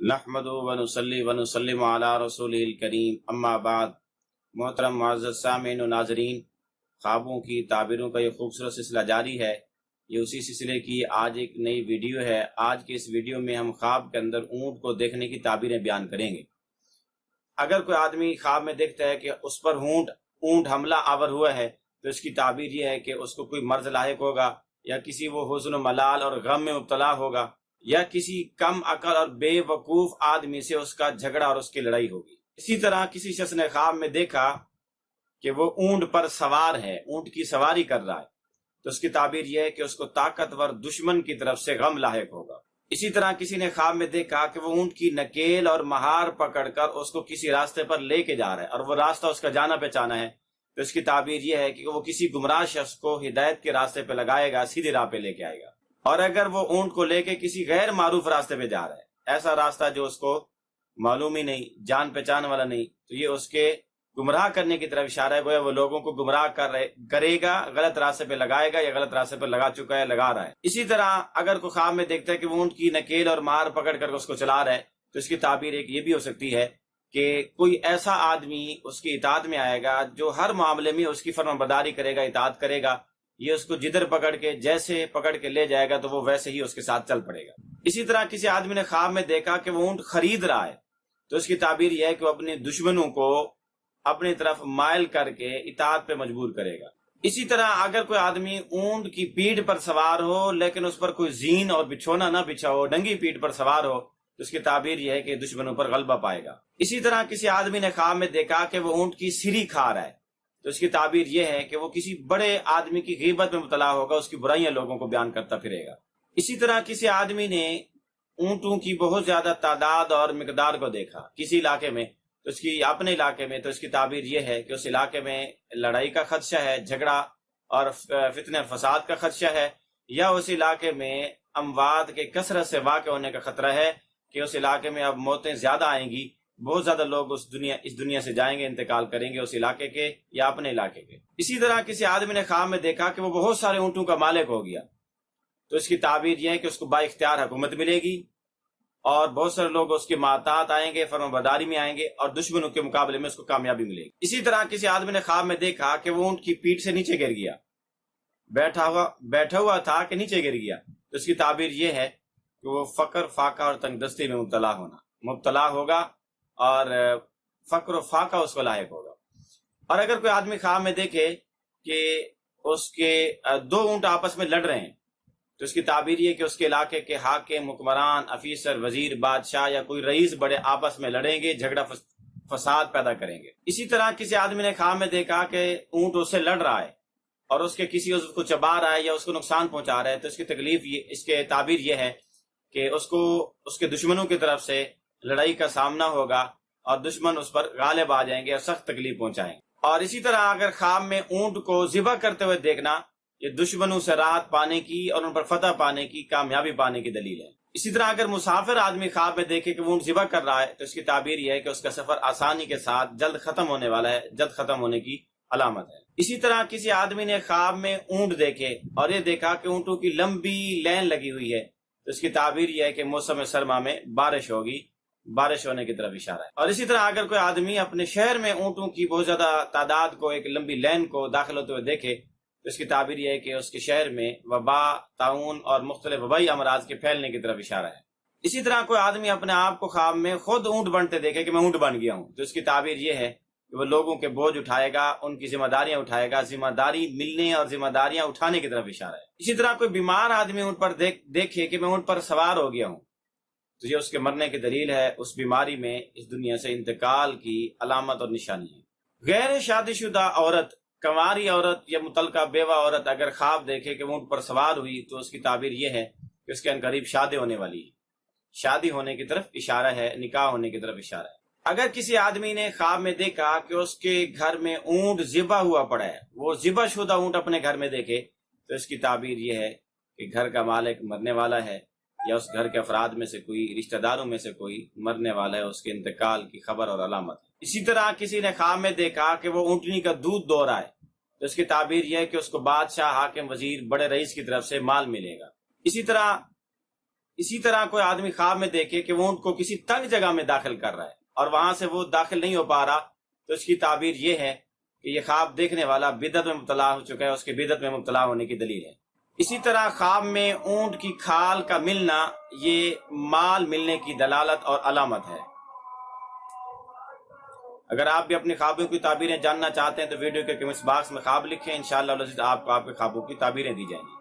نحمدہ ونصلی ونسلم علی رسولہ الکریم، اما بعد۔ محترم معزز سامعین و ناظرین، خوابوں کی تعبیروں کا یہ خوبصورت سلسلہ جاری ہے۔ یہ اسی سلسلے کی آج ایک نئی ویڈیو ہے۔ آج کے اس ویڈیو میں ہم خواب کے اندر اونٹ کو دیکھنے کی تعبیریں بیان کریں گے۔ اگر کوئی آدمی خواب میں دیکھتا ہے کہ اس پر اونٹ حملہ آور ہوا ہے تو اس کی تعبیر یہ ہے کہ اس کو کوئی مرض لاحق ہوگا، یا کسی وہ حزن و ملال اور غم میں مبتلا ہوگا، یا کسی کم عقل اور بے وقوف آدمی سے اس کا جھگڑا اور اس کی لڑائی ہوگی۔ اسی طرح کسی شخص نے خواب میں دیکھا کہ وہ اونٹ پر سوار ہے، اونٹ کی سواری کر رہا ہے، تو اس کی تعبیر یہ ہے کہ اس کو طاقتور دشمن کی طرف سے غم لاحق ہوگا۔ اسی طرح کسی نے خواب میں دیکھا کہ وہ اونٹ کی نکیل اور مہار پکڑ کر اس کو کسی راستے پر لے کے جا رہا ہے، اور وہ راستہ اس کا جانا پہچانا ہے، تو اس کی تعبیر یہ ہے کہ وہ کسی گمراہ شخص کو ہدایت کے راستے پہ لگائے گا، سیدھی راہ پہ لے کے آئے گا۔ اور اگر وہ اونٹ کو لے کے کسی غیر معروف راستے پہ جا رہا ہے، ایسا راستہ جو اس کو معلوم ہی نہیں، جان پہچان والا نہیں، تو یہ اس کے گمراہ کرنے کی طرف اشارہ ہے، گویا وہ لوگوں کو گمراہ کرے گا، غلط راستے پہ لگائے گا، یا غلط راستے پہ لگا چکا ہے، لگا رہا ہے۔ اسی طرح اگر کوئی خواب میں دیکھتا ہے کہ وہ اونٹ کی نکیل اور مار پکڑ کر اس کو چلا رہا ہے، تو اس کی تعبیر ایک یہ بھی ہو سکتی ہے کہ کوئی ایسا آدمی اس کی اطاعت میں آئے گا جو ہر معاملے میں اس کی فرمانبرداری کرے گا، اطاعت کرے گا، یہ اس کو جدھر پکڑ کے جیسے پکڑ کے لے جائے گا تو وہ ویسے ہی اس کے ساتھ چل پڑے گا۔ اسی طرح کسی آدمی نے خواب میں دیکھا کہ وہ اونٹ خرید رہا ہے، تو اس کی تعبیر یہ ہے کہ وہ اپنے دشمنوں کو اپنی طرف مائل کر کے اطاعت پہ مجبور کرے گا۔ اسی طرح اگر کوئی آدمی اونٹ کی پیٹھ پر سوار ہو لیکن اس پر کوئی زین اور بچھونا نہ بچھا ہو، ننگی پیٹھ پر سوار ہو، تو اس کی تعبیر یہ ہے کہ دشمنوں پر غلبہ پائے گا۔ اسی طرح کسی آدمی نے خواب میں دیکھا کہ وہ اونٹ کی سری کھا رہا ہے، تو اس کی تعبیر یہ ہے کہ وہ کسی بڑے آدمی کی غیبت میں مبتلا ہوگا، اس کی برائیاں لوگوں کو بیان کرتا پھرے گا۔ اسی طرح کسی آدمی نے اونٹوں کی بہت زیادہ تعداد اور مقدار کو دیکھا کسی علاقے میں، تو اس کی اپنے علاقے میں، تو اس کی تعبیر یہ ہے کہ اس علاقے میں لڑائی کا خدشہ ہے، جھگڑا اور فتنہ اور فساد کا خدشہ ہے، یا اس علاقے میں اموات کے کثرت سے واقع ہونے کا خطرہ ہے کہ اس علاقے میں اب موتیں زیادہ آئیں گی، بہت زیادہ لوگ اس دنیا سے جائیں گے، انتقال کریں گے اس علاقے کے یا اپنے علاقے کے۔ اسی طرح کسی آدمی نے خواب میں دیکھا کہ وہ بہت سارے اونٹوں کا مالک ہو گیا، تو اس کی تعبیر یہ ہے کہ اس کو با اختیار حکومت ملے گی، اور بہت سارے لوگ اس کے ماتحت آئیں گے، فرمانبرداری میں آئیں گے، اور دشمنوں کے مقابلے میں اس کو کامیابی ملے گی۔ اسی طرح کسی آدمی نے خواب میں دیکھا کہ وہ اونٹ کی پیٹھ سے نیچے گر گیا، بیٹھا ہوا تھا کہ نیچے گر گیا، تو اس کی تعبیر یہ ہے کہ وہ فقر، فاقہ اور تنگ دستی میں مبتلا ہوگا، اور فقر و فاقہ اس کو لاحق ہوگا۔ اور اگر کوئی آدمی خواب میں دیکھے کہ اس کے دو اونٹ آپس میں لڑ رہے ہیں، تو اس کی تعبیر یہ کہ اس کے علاقے کے حاکم، حکمران، افیسر، وزیر، بادشاہ یا کوئی رئیس بڑے آپس میں لڑیں گے، جھگڑا فساد پیدا کریں گے۔ اسی طرح کسی آدمی نے خواب میں دیکھا کہ اونٹ اس سے لڑ رہا ہے اور اس کے کسی عضو کو چبا رہا ہے یا اس کو نقصان پہنچا رہا ہے، تو اس کے تعبیر یہ ہے کہ اس کو اس کے دشمنوں کی طرف سے لڑائی کا سامنا ہوگا، اور دشمن اس پر غالب آ جائیں گے اور سخت تکلیف پہنچائیں گے۔ اور اسی طرح اگر خواب میں اونٹ کو ذبح کرتے ہوئے دیکھنا، یہ دشمنوں سے راحت پانے کی اور ان پر فتح پانے کی، کامیابی پانے کی دلیل ہے۔ اسی طرح اگر مسافر آدمی خواب میں دیکھے کہ وہ اونٹ ذبح کر رہا ہے، تو اس کی تعبیر یہ ہے کہ اس کا سفر آسانی کے ساتھ جلد ختم ہونے والا ہے، جلد ختم ہونے کی علامت ہے۔ اسی طرح کسی آدمی نے خواب میں اونٹ دیکھے اور یہ دیکھا کہ اونٹوں کی لمبی لین لگی ہوئی ہے، تو اس کی تعبیر یہ ہے کہ موسم سرما میں بارش ہوگی، بارش ہونے کی طرف اشارہ ہے۔ اور اسی طرح اگر کوئی آدمی اپنے شہر میں اونٹوں کی بہت زیادہ تعداد کو، ایک لمبی لین کو داخل ہوتے ہوئے دیکھے، تو اس کی تعبیر یہ ہے کہ اس کے شہر میں وبا، طاعون اور مختلف وبائی امراض کے پھیلنے کی طرف اشارہ ہے۔ اسی طرح کوئی آدمی اپنے آپ کو خواب میں خود اونٹ بنتے دیکھے کہ میں اونٹ بن گیا ہوں، تو اس کی تعبیر یہ ہے کہ وہ لوگوں کے بوجھ اٹھائے گا، ان کی ذمہ داریاں اٹھائے گا، ذمہ داری ملنے اور ذمہ داریاں اٹھانے کی طرف اشارہ ہے۔ اسی طرح کوئی بیمار آدمی اونٹ پر دیکھے کہ میں اونٹ پر سوار ہو گیا ہوں، تو یہ اس کے مرنے کی دلیل ہے، اس بیماری میں اس دنیا سے انتقال کی علامت اور نشانی ہے۔ غیر شادی شدہ عورت، کنواری عورت یا متعلقہ بیوہ عورت اگر خواب دیکھے کہ وہ اونٹ پر سوار ہوئی، تو اس کی تعبیر یہ ہے کہ اس کے عنقریب شادی ہونے والی ہے، شادی ہونے کی طرف اشارہ ہے، نکاح ہونے کی طرف اشارہ ہے۔ اگر کسی آدمی نے خواب میں دیکھا کہ اس کے گھر میں اونٹ ذبح ہوا پڑا ہے، وہ ذبح شدہ اونٹ اپنے گھر میں دیکھے، تو اس کی تعبیر یہ ہے کہ گھر کا مالک مرنے والا ہے، یا اس گھر کے افراد میں سے کوئی، رشتہ داروں میں سے کوئی مرنے والا ہے، اس کے انتقال کی خبر اور علامت ہے۔ اسی طرح کسی نے خواب میں دیکھا کہ وہ اونٹنی کا دودھ دو رہا ہے، تو اس کی تعبیر یہ ہے کہ اس کو بادشاہ، حاکم، وزیر، بڑے رئیس کی طرف سے مال ملے گا۔ اسی طرح اسی طرح کوئی آدمی خواب میں دیکھے کہ وہ اونٹ کو کسی تنگ جگہ میں داخل کر رہا ہے اور وہاں سے وہ داخل نہیں ہو پا رہا، تو اس کی تعبیر یہ ہے کہ یہ خواب دیکھنے والا بدعت میں مبتلا ہو چکا ہے، اس کے بدعت میں مبتلا ہونے کی دلیل ہے۔ اسی طرح خواب میں اونٹ کی کھال کا ملنا یہ مال ملنے کی دلالت اور علامت ہے۔ اگر آپ بھی اپنی خوابوں کی تعبیریں جاننا چاہتے ہیں تو ویڈیو کے کمنٹس باکس میں خواب لکھیں، انشاءاللہ آپ کو آپ کے خوابوں کی تعبیریں دی جائیں گی۔